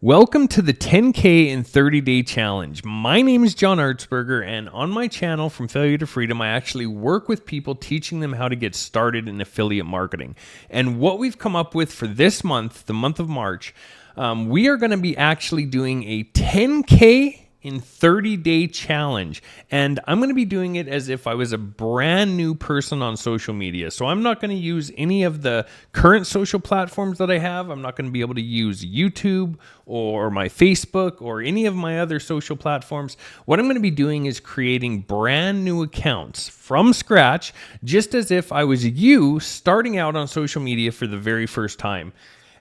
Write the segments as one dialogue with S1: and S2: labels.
S1: Welcome to the 10K in 30-Day Challenge. My name is John Artsberger, and on my channel, From Failure to Freedom, I actually work with people teaching them how to get started in affiliate marketing. And what we've come up with for this month, the month of March, we are going to be actually doing a 10K in 30-day challenge. And I'm going to be doing it as if I was a brand new person on social media. So I'm not going to use any of the current social platforms that I have. I'm not going to be able to use YouTube or my Facebook or any of my other social platforms. What I'm going to be doing is creating brand new accounts from scratch, just as if I was you starting out on social media for the very first time.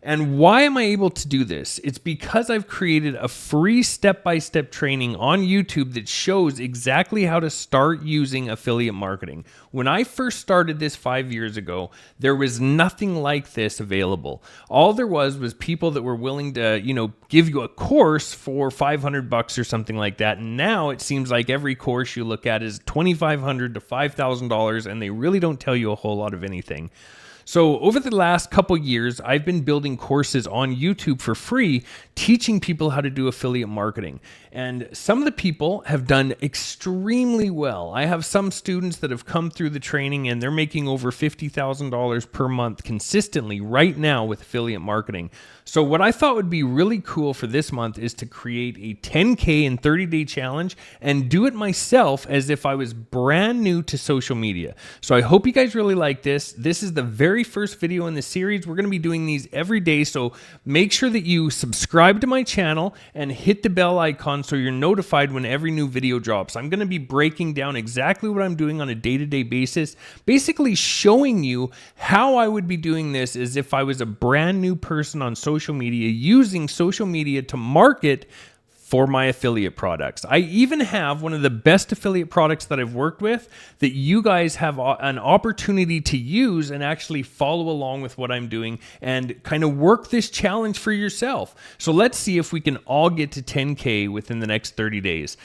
S1: And why am I able to do this? It's because I've created a free step-by-step training on YouTube that shows exactly how to start using affiliate marketing. When I first started this 5 years ago, there was nothing like this available. All there was people that were willing to, give you a course for $500 or something like that. And now it seems like every course you look at is $2,500 to $5,000, and they really don't tell you a whole lot of anything. So over the last couple years, I've been building courses on YouTube for free, teaching people how to do affiliate marketing. And some of the people have done extremely well. I have some students that have come through the training and they're making over $50,000 per month consistently right now with affiliate marketing. So what I thought would be really cool for this month is to create a 10K in 30-day challenge and do it myself as if I was brand new to social media. So I hope you guys really like this. This is the very first video in the series. We're going to be doing these every day. So make sure that you subscribe to my channel and hit the bell icon so you're notified when every new video drops. I'm going to be breaking down exactly what I'm doing on a day-to-day basis, basically showing you how I would be doing this as if I was a brand new person on social media, using social media to market for my affiliate products. I even have one of the best affiliate products that I've worked with that you guys have an opportunity to use and actually follow along with what I'm doing and kind of work this challenge for yourself. So let's see if we can all get to 10K within the next 30 days.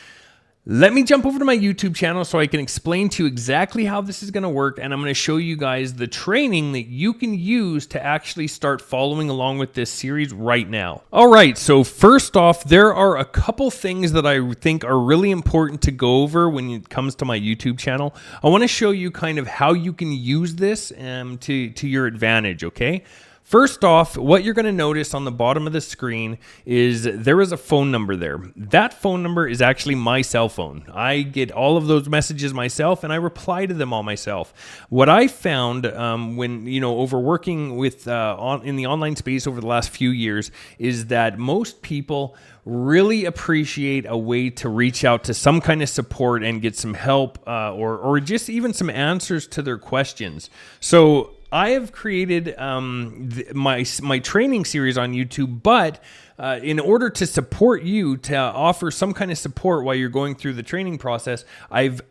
S1: Let me jump over to my YouTube channel so I can explain to you exactly how this is going to work, and I'm going to show you guys the training that you can use to actually start following along with this series right now. All right, so first off, there are a couple things that I think are really important to go over when it comes to my YouTube channel. I want to show you kind of how you can use this to your advantage, okay? First off, what you're going to notice on the bottom of the screen is there is a phone number there. That phone number is actually my cell phone. I get all of those messages myself, and I reply to them all myself. What I found when over working with in the online space over the last few years is that most people really appreciate a way to reach out to some kind of support and get some help or just even some answers to their questions. So I have created my training series on YouTube, but in order to support you, to offer some kind of support while you're going through the training process, I've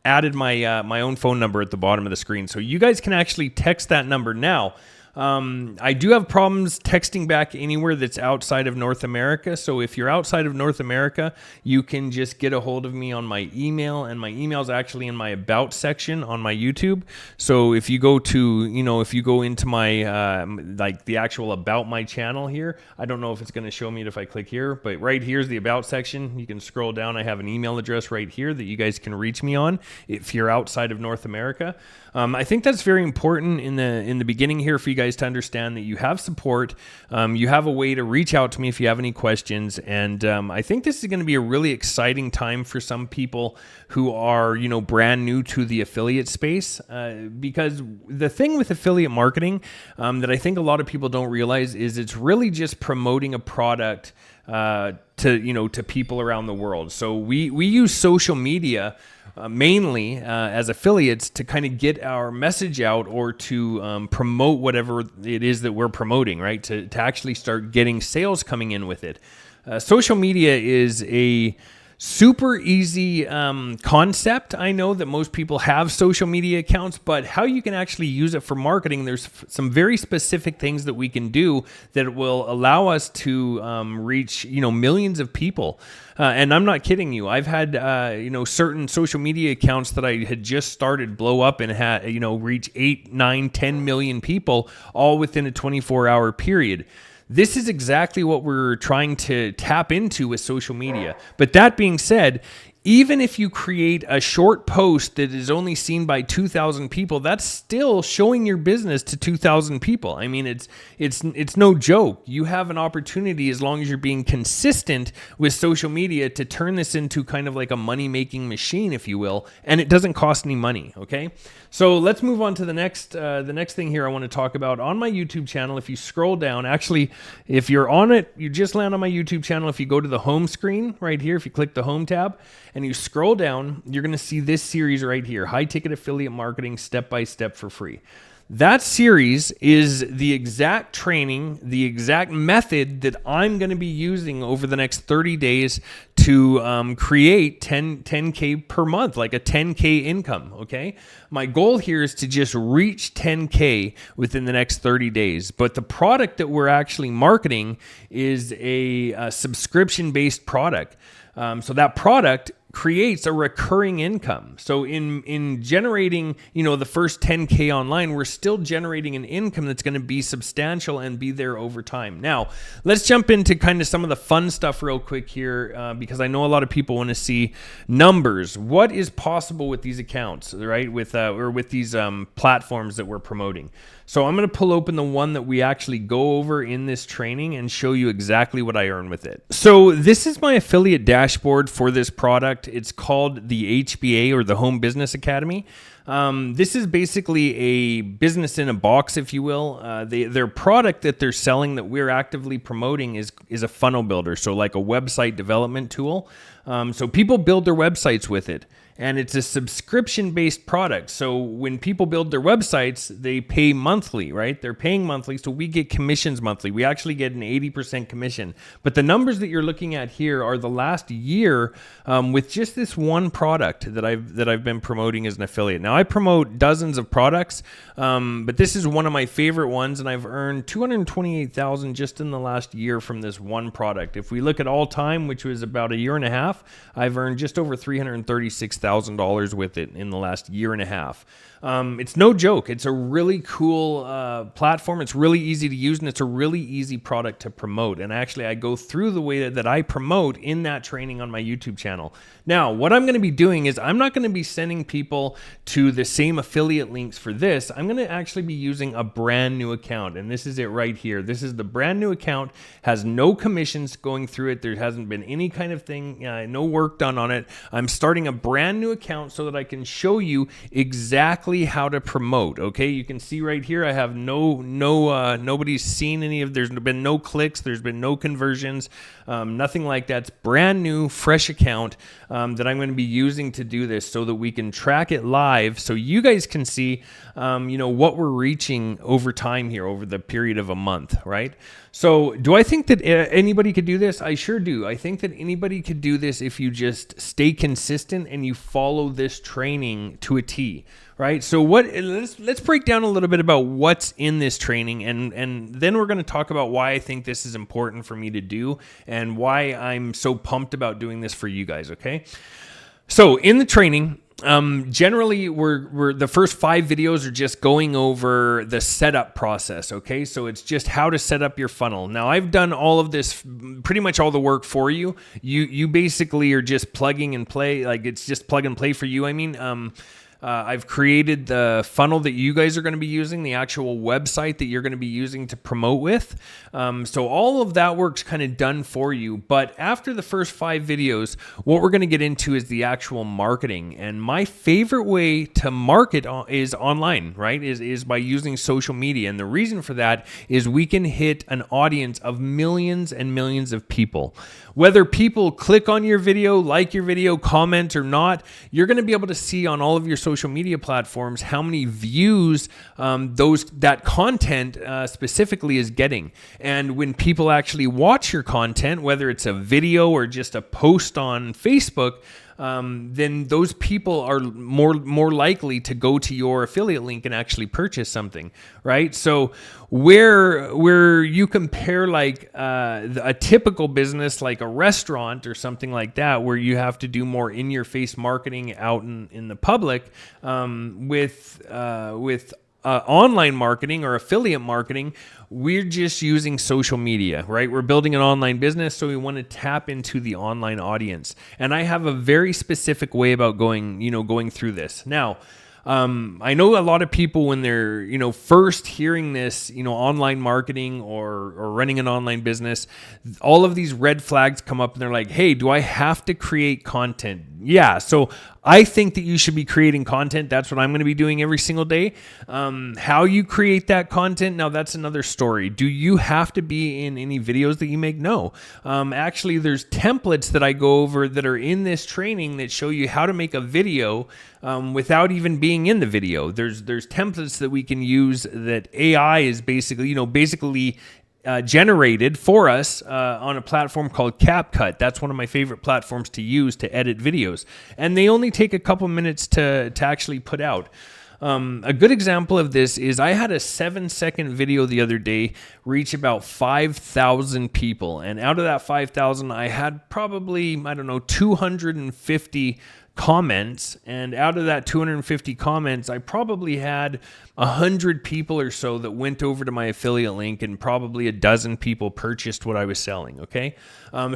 S1: added my own phone number at the bottom of the screen. So you guys can actually text that number now. I do have problems texting back anywhere that's outside of North America. So if you're outside of North America, you can just get a hold of me on my email, and my email is actually in my about section on my YouTube. So if you go to, if you go into my, like the actual about my channel here, I don't know if it's going to show me it if I click here, but right here's the about section. You can scroll down. I have an email address right here that you guys can reach me on if you're outside of North America. I think that's very important in the beginning here for you guys to understand that you have support. You have a way to reach out to me if you have any questions. And I think this is going to be a really exciting time for some people who are, brand new to the affiliate space. Because the thing with affiliate marketing that I think a lot of people don't realize is it's really just promoting a product to people around the world. So we use social media mainly as affiliates to kind of get our message out or to promote whatever it is that we're promoting, right? To actually start getting sales coming in with it. Social media is a super easy concept. I know that most people have social media accounts, but how you can actually use it for marketing, there's some very specific things that we can do that will allow us to reach, millions of people. And I'm not kidding you. I've had, certain social media accounts that I had just started blow up and had, reach 8, 9, 10 million people all within a 24-hour period. This is exactly what we're trying to tap into with social media. But that being said, even if you create a short post that is only seen by 2,000 people, that's still showing your business to 2,000 people. I mean, it's no joke. You have an opportunity, as long as you're being consistent with social media, to turn this into kind of like a money-making machine, if you will, and it doesn't cost any money, okay? So let's move on to the next thing here I want to talk about. On my YouTube channel, if you scroll down, actually, if you're on it, you just land on my YouTube channel. If you go to the home screen right here, if you click the home tab and you scroll down, you're going to see this series right here, High Ticket Affiliate Marketing Step by Step for Free. That series is the exact training, the exact method that I'm going to be using over the next 30 days to create 10K per month, like a 10K income, okay? My goal here is to just reach 10K within the next 30 days. But the product that we're actually marketing is a subscription-based product. So that product creates a recurring income. So in generating, the first 10K online, we're still generating an income that's going to be substantial and be there over time. Now, let's jump into kind of some of the fun stuff real quick here, because I know a lot of people want to see numbers. What is possible with these accounts, right? With these platforms that we're promoting. So I'm going to pull open the one that we actually go over in this training and show you exactly what I earn with it. So this is my affiliate dashboard for this product. It's called the HBA, or the Home Business Academy. This is basically a business in a box, if you will. Their product that they're selling that we're actively promoting is a funnel builder. So like a website development tool. So people build their websites with it. And it's a subscription-based product. So when people build their websites, they pay monthly, right? They're paying monthly, so we get commissions monthly. We actually get an 80% commission. But the numbers that you're looking at here are the last year with just this one product that I've been promoting as an affiliate. Now, I promote dozens of products, but this is one of my favorite ones, and I've earned $228,000 just in the last year from this one product. If we look at all time, which was about a year and a half, I've earned just over $336,000 with it in the last year and a half. It's no joke. It's a really cool platform. It's really easy to use, and it's a really easy product to promote. And actually, I go through the way that I promote in that training on my YouTube channel. Now, what I'm going to be doing is I'm not going to be sending people to the same affiliate links for this. I'm going to actually be using a brand new account, and this is it right here. This is the brand new account, has no commissions going through it. There hasn't been any kind of thing, no work done on it. I'm starting a brand new account so that I can show you exactly how to promote. Okay, you can see right here I have nobody's seen any of, there's been no clicks, there's been no conversions, nothing like that. It's brand new, fresh account that I'm going to be using to do this, so that we can track it live, so you guys can see what we're reaching over time here, over the period of a month, right? So do I think that anybody could do this? I sure do. I think that anybody could do this if you just stay consistent and you follow this training to a T, right? So let's break down a little bit about what's in this training, and then we're going to talk about why I think this is important for me to do and why I'm so pumped about doing this for you guys, okay? So in the training, generally we're the first 5 videos are just going over the setup process. Okay. So it's just how to set up your funnel. Now I've done all of this, pretty much all the work for you. You basically are just plugging and play. Like, it's just plug and play for you. I mean, I've created the funnel that you guys are going to be using, the actual website that you're going to be using to promote with. So all of that work's kind of done for you. But after the first 5 videos, what we're going to get into is the actual marketing. And my favorite way to market is online, right? Is by using social media. And the reason for that is we can hit an audience of millions and millions of people. Whether people click on your video, like your video, comment or not, you're going to be able to see on all of your social media platforms how many views that content specifically is getting. And when people actually watch your content, whether it's a video or just a post on Facebook, then those people are more likely to go to your affiliate link and actually purchase something, right? So where you compare like a typical business like a restaurant or something like that, where you have to do more in-your-face marketing out in the public, with online marketing or affiliate marketing, we're just using social media, right? We're building an online business, so we want to tap into the online audience. And I have a very specific way about going through this. Now, I know a lot of people when they're, first hearing this, online marketing or running an online business, all of these red flags come up and they're like, hey, do I have to create content? Yeah. So I think that you should be creating content. That's what I'm going to be doing every single day. How you create that content, now that's another story. Do you have to be in any videos that you make? No. Actually, there's templates that I go over that are in this training that show you how to make a video without even being in the video. There's templates that we can use that AI is basically generated for us on a platform called CapCut. That's one of my favorite platforms to use to edit videos. And they only take a couple minutes to actually put out. A good example of this is I had a 7-second video the other day reach about 5,000 people. And out of that 5,000, I had probably, 250 comments, and out of that 250 comments, I probably had 100 people or so that went over to my affiliate link, and probably a dozen people purchased what I was selling. Okay,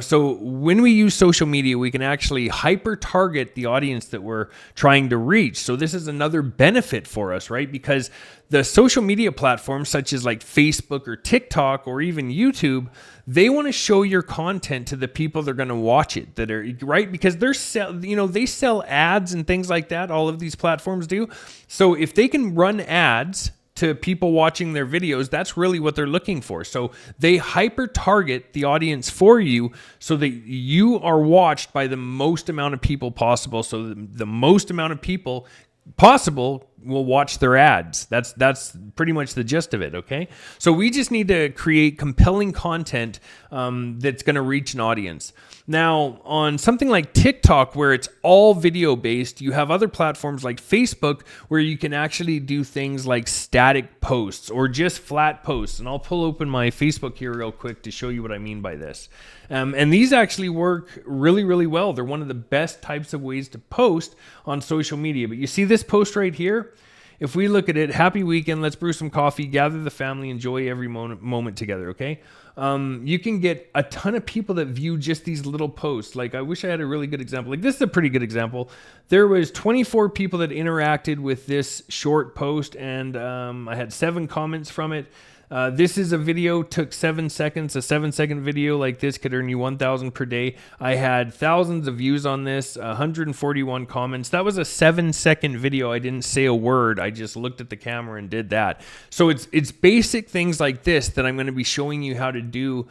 S1: so when we use social media, we can actually hyper target the audience that we're trying to reach. So this is another benefit for us, right? Because the social media platforms such as like Facebook or TikTok or even YouTube, they want to show your content to the people that are going to watch it, that are right, because they sell ads and things like that. All of these platforms do. So if they can run ads to people watching their videos, that's really what they're looking for. So they hyper target the audience for you so that you are watched by the most amount of people possible. So the most amount of people possible will watch their ads. That's pretty much the gist of it. Okay, so we just need to create compelling content that's going to reach an audience. Now, on something like TikTok, where it's all video based, you have other platforms like Facebook where you can actually do things like static posts or just flat posts. And I'll pull open my Facebook here real quick to show you what I mean by this. And these actually work really, really well. They're one of the best types of ways to post on social media. But you see this post right here? If we look at it, happy weekend, let's brew some coffee, gather the family, enjoy every moment together, okay? You can get a ton of people that view just these little posts. Like, I wish I had a really good example. Like, this is a pretty good example. There was 24 people that interacted with this short post, and I had 7 comments from it. This is a video, took 7 seconds. A 7-second video like this could earn you 1,000 per day. I had thousands of views on this, 141 comments. That was a 7-second video. I didn't say a word. I just looked at the camera and did that. So it's basic things like this that I'm going to be showing you how to do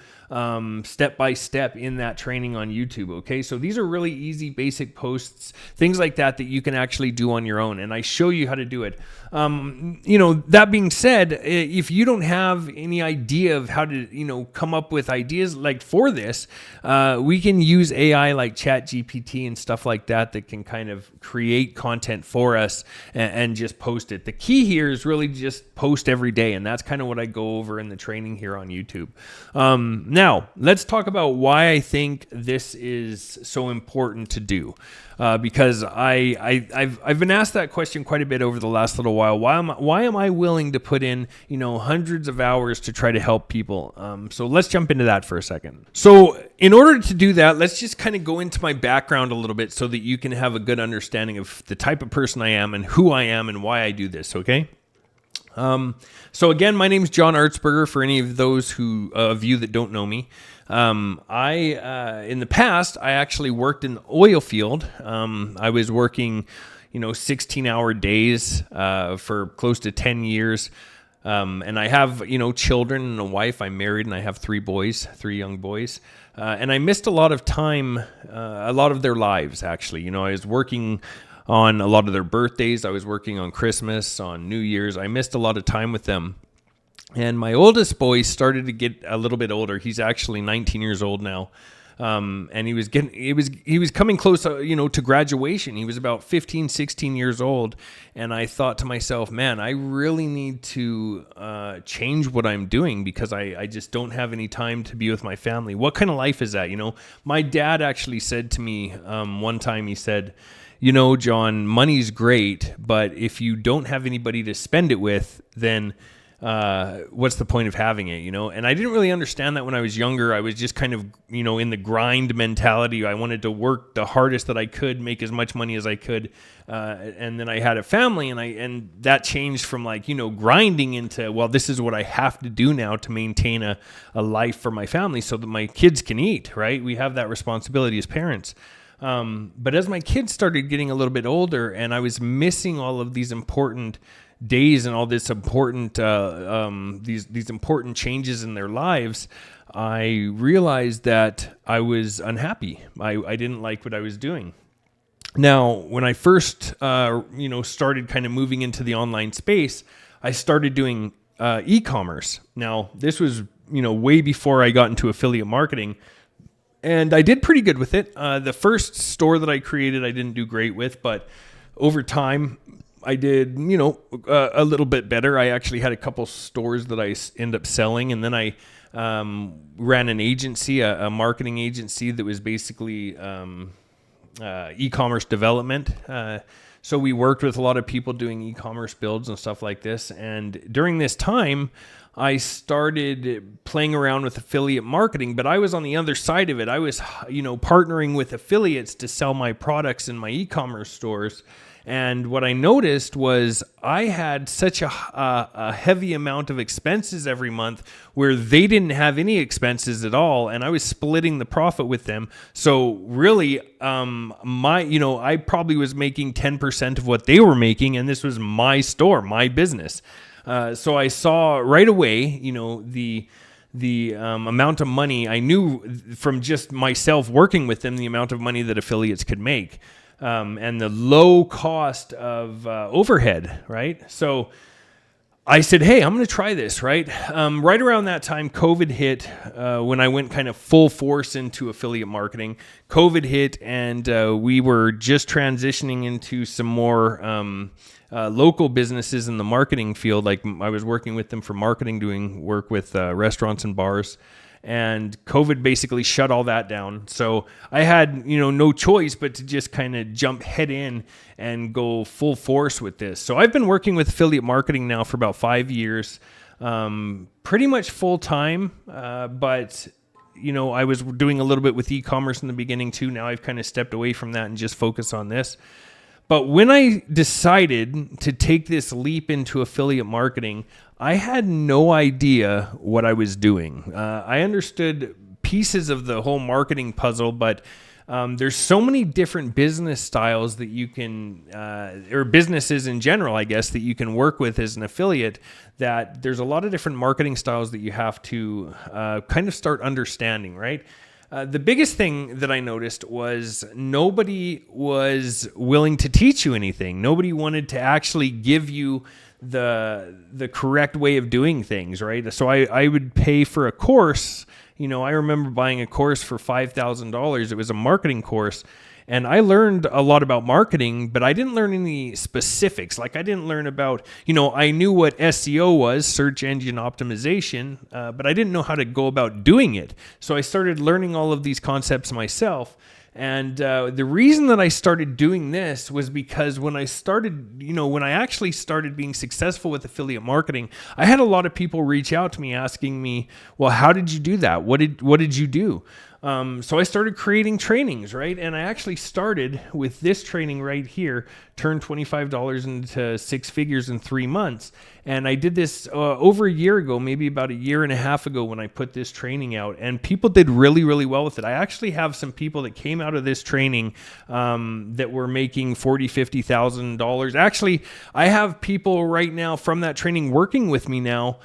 S1: step by step in that training on YouTube. Okay, so these are really easy, basic posts, things like that you can actually do on your own, and I show you how to do it. That being said, if you don't have any idea of how to come up with ideas like for this, we can use AI like ChatGPT and stuff like that can kind of create content for us and just post it. The key here is really just post every day, and that's kind of what I go over in the training here on YouTube. Now, let's talk about why I think this is so important to do. Because I've been asked that question quite a bit over the last little while. Why am I willing to put in hundreds of hours to try to help people? So let's jump into that for a second. So in order to do that, let's just kind of go into my background a little bit so that you can have a good understanding of the type of person I am and who I am and why I do this. Okay. So again, my name is John Artsberger, for any of those of you that don't know me. In the past, I actually worked in the oil field. I was working, 16-hour days, for close to 10 years. And I have, children and a wife. I'm married and I have 3 young boys. And I missed a lot of time, a lot of their lives, actually. I was working on a lot of their birthdays. I was working on Christmas, on New Year's. I missed a lot of time with them. And my oldest boy started to get a little bit older. He's actually 19 years old now. And he was coming close, to graduation. He was about 15, 16 years old. And I thought to myself, man, I really need to change what I'm doing because I just don't have any time to be with my family. What kind of life is that? My dad actually said to me one time, he said, John, money's great, but if you don't have anybody to spend it with, then what's the point of having it, And I didn't really understand that when I was younger. I was just kind of, in the grind mentality. I wanted to work the hardest that I could, make as much money as I could. And then I had a family, and that changed from grinding into, well, this is what I have to do now to maintain a life for my family so that my kids can eat, right? We have that responsibility as parents. But as my kids started getting a little bit older and I was missing all of these important days and all this important these important changes in their lives, I realized that I was unhappy. I didn't like what I was doing. Now, when I first started kind of moving into the online space, I started doing e-commerce. Now, this was way before I got into affiliate marketing. And I did pretty good with it. The first store that I created, I didn't do great with, but over time, I did, a little bit better. I actually had a couple stores that I ended up selling, and then I ran an agency, a marketing agency that was basically e-commerce development. So we worked with a lot of people doing e-commerce builds and stuff like this. And during this time, I started playing around with affiliate marketing, but I was on the other side of it. I was, partnering with affiliates to sell my products in my e-commerce stores. And what I noticed was I had such a heavy amount of expenses every month where they didn't have any expenses at all, and I was splitting the profit with them. So really, I probably was making 10% of what they were making, and this was my store, my business. So I saw right away, the amount of money I knew from just myself working with them, the amount of money that affiliates could make. And the low cost of overhead, right? So I said, hey, I'm going to try this, right? Right around that time, COVID hit when I went kind of full force into affiliate marketing. COVID hit, and we were just transitioning into some more local businesses in the marketing field. Like I was working with them for marketing, doing work with restaurants and bars. And COVID basically shut all that down. So I had, no choice but to just kind of jump head in and go full force with this. So I've been working with affiliate marketing now for about 5 years, pretty much full time. But, I was doing a little bit with e-commerce in the beginning too. Now I've kind of stepped away from that and just focus on this. But when I decided to take this leap into affiliate marketing, I had no idea what I was doing. I understood pieces of the whole marketing puzzle, but there's so many different business styles that you can, or businesses in general, I guess, that you can work with as an affiliate, that there's a lot of different marketing styles that you have to kind of start understanding, right? The biggest thing that I noticed was nobody was willing to teach you anything. Nobody wanted to actually give you the correct way of doing things, right? So I would pay for a course. I remember buying a course for $5,000. It was a marketing course. And I learned a lot about marketing, but I didn't learn any specifics. Like I didn't learn about, I knew what SEO was, search engine optimization, but I didn't know how to go about doing it. So I started learning all of these concepts myself. And the reason that I started doing this was because when I started, when I actually started being successful with affiliate marketing, I had a lot of people reach out to me asking me, well, how did you do that? What did you do? So I started creating trainings, right? And I actually started with this training right here, turned $25 into 6 figures in 3 months. And I did this over a year ago, maybe about a year and a half ago when I put this training out. And people did really, really well with it. I actually have some people that came out of this training that were making $40,000, $50,000. Actually, I have people right now from that training working with me now,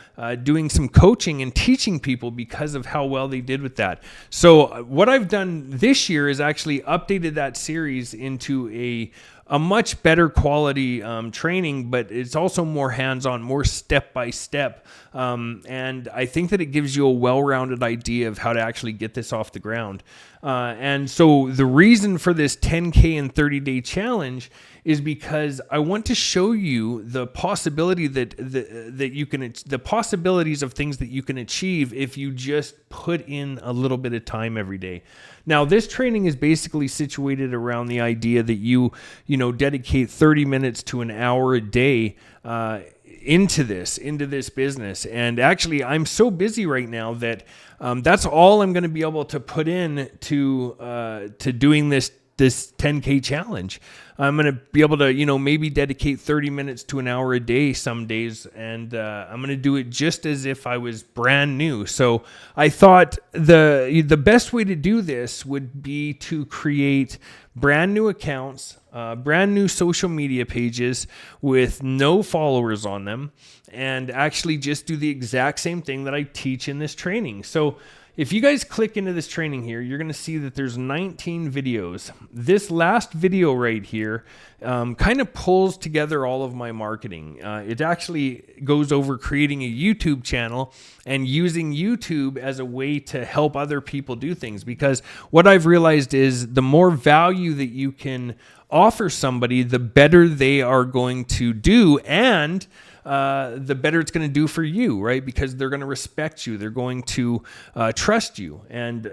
S1: doing some coaching and teaching people because of how well they did with that. So what I've done this year is actually updated that series into a a much better quality training, but it's also more hands-on, more step-by-step. And I think that it gives you a well-rounded idea of how to actually get this off the ground. And so the reason for this 10K and 30-day challenge is because I want to show you the possibility the possibilities of things that you can achieve if you just put in a little bit of time every day. Now, this training is basically situated around the idea that you dedicate 30 minutes to an hour a day into this business. And actually, I'm so busy right now that that's all I'm going to be able to put in to doing this 10K challenge. I'm going to be able to, maybe dedicate 30 minutes to an hour a day some days, and I'm going to do it just as if I was brand new. So I thought the best way to do this would be to create brand new accounts, brand new social media pages with no followers on them, and actually just do the exact same thing that I teach in this training. So if you guys click into this training here, you're going to see that there's 19 videos. This last video right here kind of pulls together all of my marketing. It actually goes over creating a YouTube channel and using YouTube as a way to help other people do things. Because what I've realized is the more value that you can offer somebody, the better they are going to do, and the better it's going to do for you, right? Because they're going to respect you. They're going to trust you. And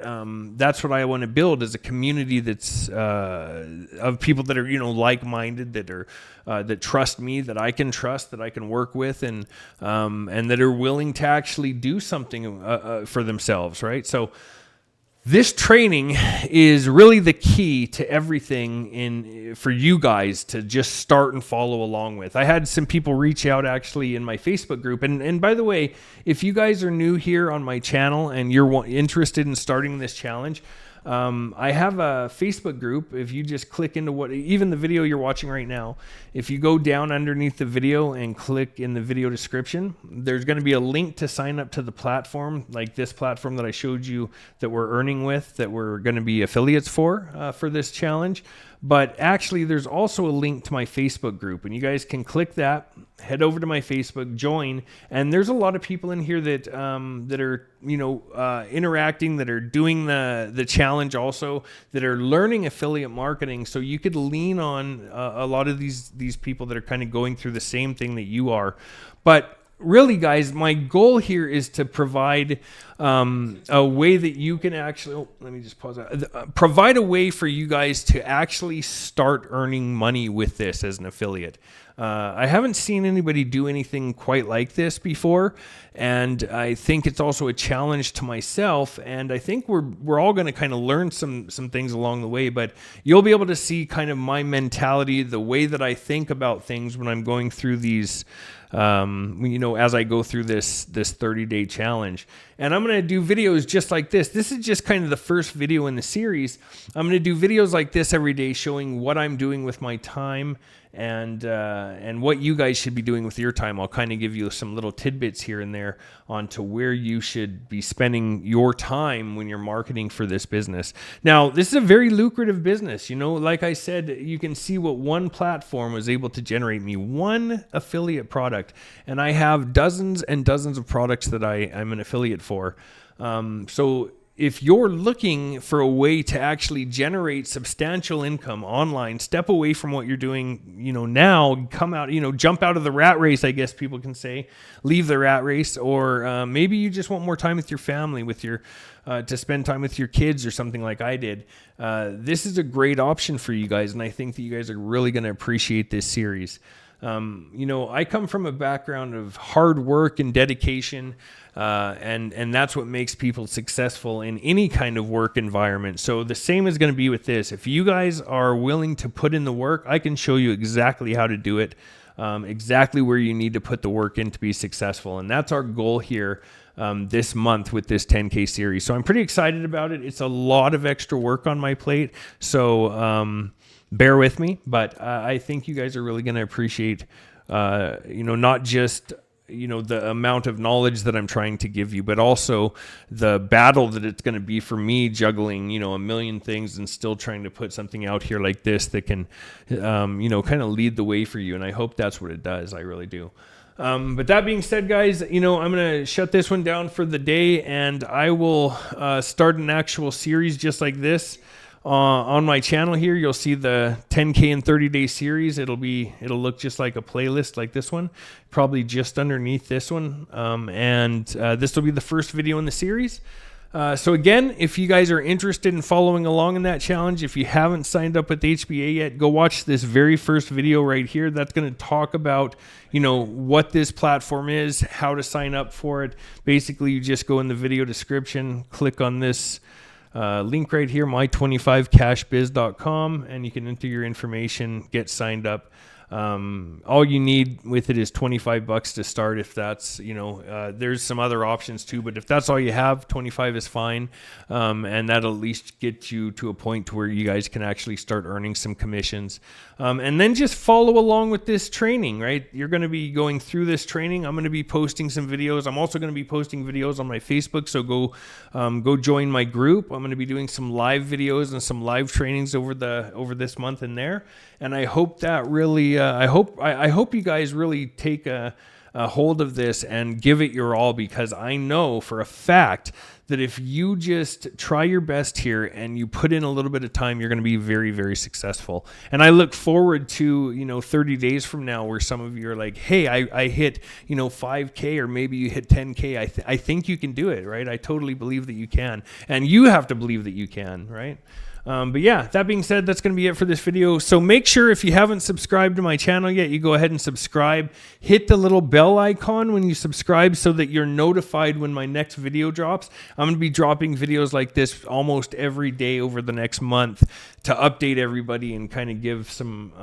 S1: that's what I want to build, is a community that's of people that are, like-minded, that trust me, that I can trust, that I can work with, and that are willing to actually do something for themselves, right? So this training is really the key to everything for you guys to just start and follow along with. I had some people reach out actually in my Facebook group. And by the way, if you guys are new here on my channel and you're interested in starting this challenge, I have a Facebook group. If you just click into even the video you're watching right now, if you go down underneath the video and click in the video description, there's going to be a link to sign up to the platform, like this platform that I showed you that we're earning with, that we're going to be affiliates for this challenge. But actually, there's also a link to my Facebook group, and you guys can click that, head over to my Facebook, join, and there's a lot of people in here that are interacting, that are doing the challenge also, that are learning affiliate marketing. So you could lean on a lot of these people that are kind of going through the same thing that you are. But really, guys, my goal here is to provide a way that you can actually, let me just pause that. Provide a way for you guys to actually start earning money with this as an affiliate. I haven't seen anybody do anything quite like this before, and I think it's also a challenge to myself, and I think we're all going to kind of learn some things along the way, but you'll be able to see kind of my mentality, the way that I think about things when I'm going through these as I go through this 30-day challenge. And I'm going to do videos just like this. This is just kind of the first video in the series. I'm going to do videos like this every day, showing what I'm doing with my time and what you guys should be doing with your time. I'll kind of give you some little tidbits here and there onto where you should be spending your time when you're marketing for this business. Now, this is a very lucrative business. Like I said, you can see what one platform was able to generate me, one affiliate product. And I have dozens and dozens of products that I'm an affiliate for. So if you're looking for a way to actually generate substantial income online, step away from what you're doing, now, come out, jump out of the rat race, I guess people can say, leave the rat race, or maybe you just want more time with your family, to spend time with your kids or something like I did. This is a great option for you guys, and I think that you guys are really going to appreciate this series. I come from a background of hard work and dedication, and that's what makes people successful in any kind of work environment. So the same is going to be with this. If you guys are willing to put in the work, I can show you exactly how to do it, exactly where you need to put the work in to be successful. And that's our goal here this month with this 10K series. So I'm pretty excited about it. It's a lot of extra work on my plate. So bear with me, but I think you guys are really going to appreciate, not just the amount of knowledge that I'm trying to give you, but also the battle that it's going to be for me juggling, a million things and still trying to put something out here like this that can, kind of lead the way for you. And I hope that's what it does. I really do. But that being said, guys, I'm going to shut this one down for the day, and I will start an actual series just like this. On my channel here, you'll see the 10K in 30-day series. It'll look just like a playlist like this one, probably just underneath this one. And this will be the first video in the series. So again, if you guys are interested in following along in that challenge, if you haven't signed up with HBA yet, go watch this very first video right here. That's going to talk about, what this platform is, how to sign up for it. Basically, you just go in the video description, click on this link right here, my25cashbiz.com, and you can enter your information, get signed up. All you need with it is $25 to start. If that's, there's some other options too, but if that's all you have, 25 is fine. And that'll at least get you to a point to where you guys can actually start earning some commissions. And then just follow along with this training, right? You're going to be going through this training. I'm going to be posting some videos. I'm also going to be posting videos on my Facebook. So go join my group. I'm going to be doing some live videos and some live trainings over this month in there. And I hope that really, I hope you guys really take a hold of this and give it your all, because I know for a fact that if you just try your best here and you put in a little bit of time, you're going to be very, very successful. And I look forward to, 30 days from now where some of you are like, hey, I hit, 5K, or maybe you hit 10K. I think you can do it, right? I totally believe that you can. And you have to believe that you can, right? But yeah, that being said, that's going to be it for this video. So make sure if you haven't subscribed to my channel yet, you go ahead and subscribe. Hit the little bell icon when you subscribe so that you're notified when my next video drops. I'm going to be dropping videos like this almost every day over the next month to update everybody and kind of give some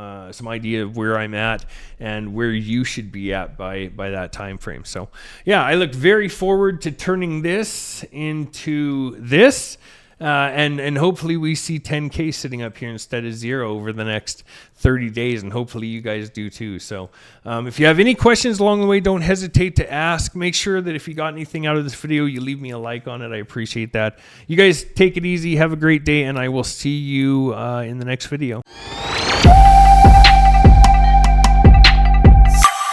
S1: idea of where I'm at and where you should be at by that time frame. So yeah, I look very forward to turning this into this. And hopefully we see 10K sitting up here instead of 0 over the next 30 days, and hopefully you guys do too. So if you have any questions along the way, don't hesitate to ask. Make sure that if you got anything out of this video, you leave me a like on it. I appreciate that. You guys take it easy. Have a great day, and I will see you in the next video.